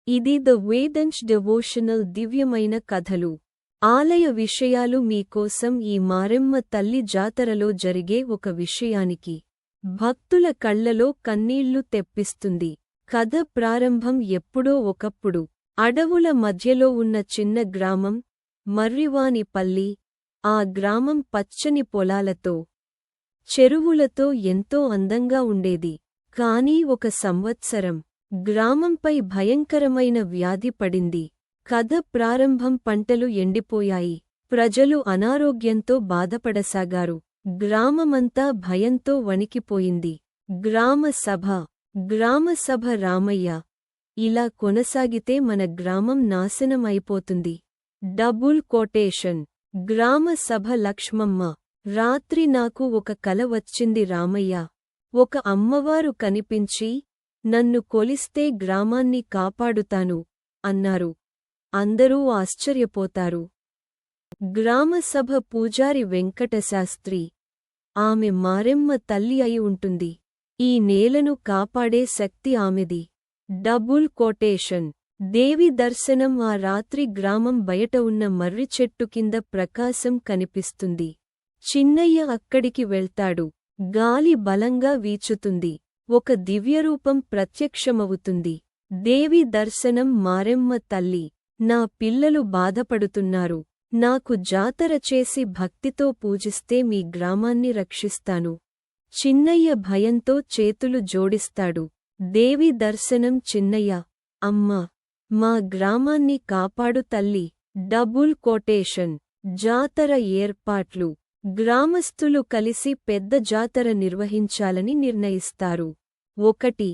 ఇది the వేదంశ్ devotional దివ్యమైన కథలు. ఆలయ విషయాలు మీకోసం ఈ మారెమ్మ తల్లి జాతరలో జరిగే ఒక విషయానికి భక్తుల కళ్లలో కన్నీళ్లు తెప్పిస్తుంది. కథ ప్రారంభం ఎప్పుడో ఒకప్పుడు అడవుల మధ్యలో ఉన్న చిన్న గ్రామం మర్రివానిపల్లి. ఆ గ్రామం పచ్చని పొలాలతో చెరువులతో ఎంతో అందంగా ఉండేది. కానీ ఒక సంవత్సరం గ్రామంపై భయంకరమైన వ్యాధి పడింది. కథ ప్రారంభం పంటలు ఎండిపోయాయి. ప్రజలు అనారోగ్యంతో బాధపడసాగారు. గ్రామమంతా భయంతో వణికిపోయింది. గ్రామసభ రామయ్య, ఇలా కొనసాగితే మన గ్రామం నాశనం అయిపోతుంది. Double quotation. గ్రామసభ లక్ష్మమ్మ, రాత్రి నాకు ఒక కల వచ్చింది రామయ్య. ఒక అమ్మవారు కనిపించి నన్ను కొలిస్తే గ్రామాన్ని కాపాడుతాను అన్నారు. అందరూ ఆశ్చర్యపోతారు. గ్రామసభ పూజారి వెంకటశాస్త్రి, ఆమె మారెమ్మ తల్లి అయి ఉంటుంది. ఈ నేలను కాపాడే శక్తి ఆమెది. Double quotation. దేవి దర్శనం. ఆ రాత్రి గ్రామం బయట ఉన్న మర్రి చెట్టు కింద ప్రకాశం కనిపిస్తుంది. చిన్నయ్య అక్కడికి వెళ్తాడు. గాలి బలంగా వీచుతుంది. ఒక దివ్యరూపం ప్రత్యక్షమవుతుంది. దేవి దర్శనం. మారెమ్మ తల్లి, నా పిల్లలు బాధపడుతున్నారు. నాకు జాతర చేసి భక్తితో పూజిస్తే మీ గ్రామాన్ని రక్షిస్తాను. చిన్నయ్య భయంతో చేతులు జోడిస్తాడు. దేవి దర్శనం. చిన్నయ్య, అమ్మా, మా గ్రామాన్ని కాపాడు తల్లి. Double quotation. జాతర ఏర్పాట్లు. గ్రామస్థులు కలిసి పెద్ద జాతర నిర్వహించాలని నిర్ణయిస్తారు. 1.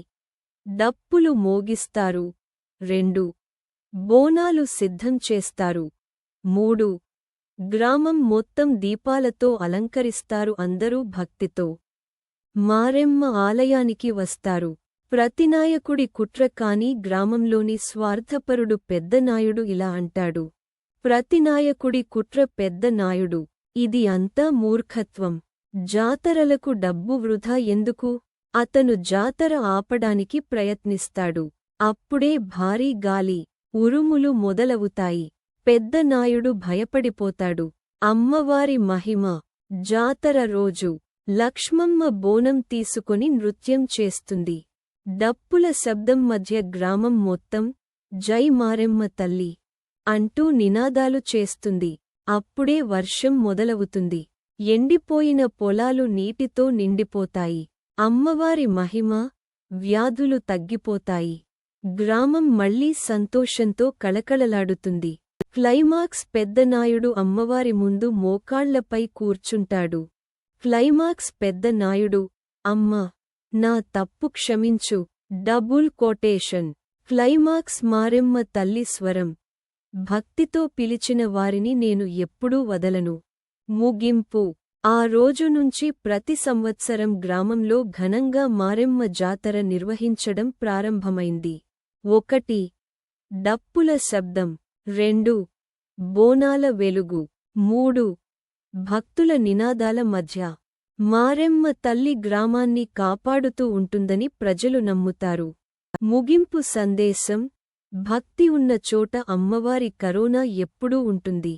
డప్పులు మోగిస్తారు. 2. బోనాలు సిద్ధం చేస్తారు. 3. గ్రామం మొత్తం దీపాలతో అలంకరిస్తారు. అందరూ భక్తితో మారెమ్మ ఆలయానికి వస్తారు. ప్రతినాయకుడి కుట్ర. కాని గ్రామంలోని స్వార్థపరుడు పెద్దనాయుడు ఇలా అంటాడు. ప్రతినాయకుడి కుట్ర. పెద్దనాయుడు, ఇది అంతా మూర్ఖత్వం. జాతరలకు డబ్బు వృధా ఎందుకు? అతను జాతర ఆపడానికి ప్రయత్నిస్తాడు. అప్పుడే భారీ గాలి, ఉరుములు మొదలవుతాయి. పెద్దనాయుడు భయపడిపోతాడు. అమ్మవారి మహిమ. జాతర రోజు లక్ష్మమ్మ బోనం తీసుకొని నృత్యం చేస్తుంది. డప్పుల శబ్దం మధ్య గ్రామం మొత్తం జై మారెమ్మ తల్లి అంటూ నినాదాలు చేస్తుంది. అప్పుడే వర్షం మొదలవుతుంది. ఎండిపోయిన పొలాలు నీటితో నిండిపోతాయి. అమ్మవారి మహిమ. వ్యాధులు తగ్గిపోతాయి. గ్రామం మళ్లీ సంతోషంతో కళకళలాడుతుంది. క్లైమాక్స్. పెద్దనాయుడు అమ్మవారి ముందు మోకాళ్లపై కూర్చుంటాడు. క్లైమాక్స్. పెద్దనాయుడు, అమ్మా, నా తప్పు క్షమించు. Double quotation. క్లైమాక్స్. మారెమ్మ తల్లి స్వరం, భక్తితో పిలిచిన వారిని నేను ఎప్పుడూ వదలను. ముగింపు. ఆ రోజు నుంచి ప్రతి సంవత్సరం గ్రామంలో ఘనంగా మారెమ్మ జాతర నిర్వహించడం ప్రారంభమైంది. 1. డప్పుల శబ్దం. 2. బోనాల వెలుగు. 3. భక్తుల నినాదాల మధ్య మారెమ్మ తల్లి గ్రామాన్ని కాపాడుతూ ఉంటుందని ప్రజలు నమ్ముతారు. ముగింపు సందేశం. భక్తి ఉన్న చోట అమ్మవారి కరుణ ఎప్పుడూ ఉంటుంది.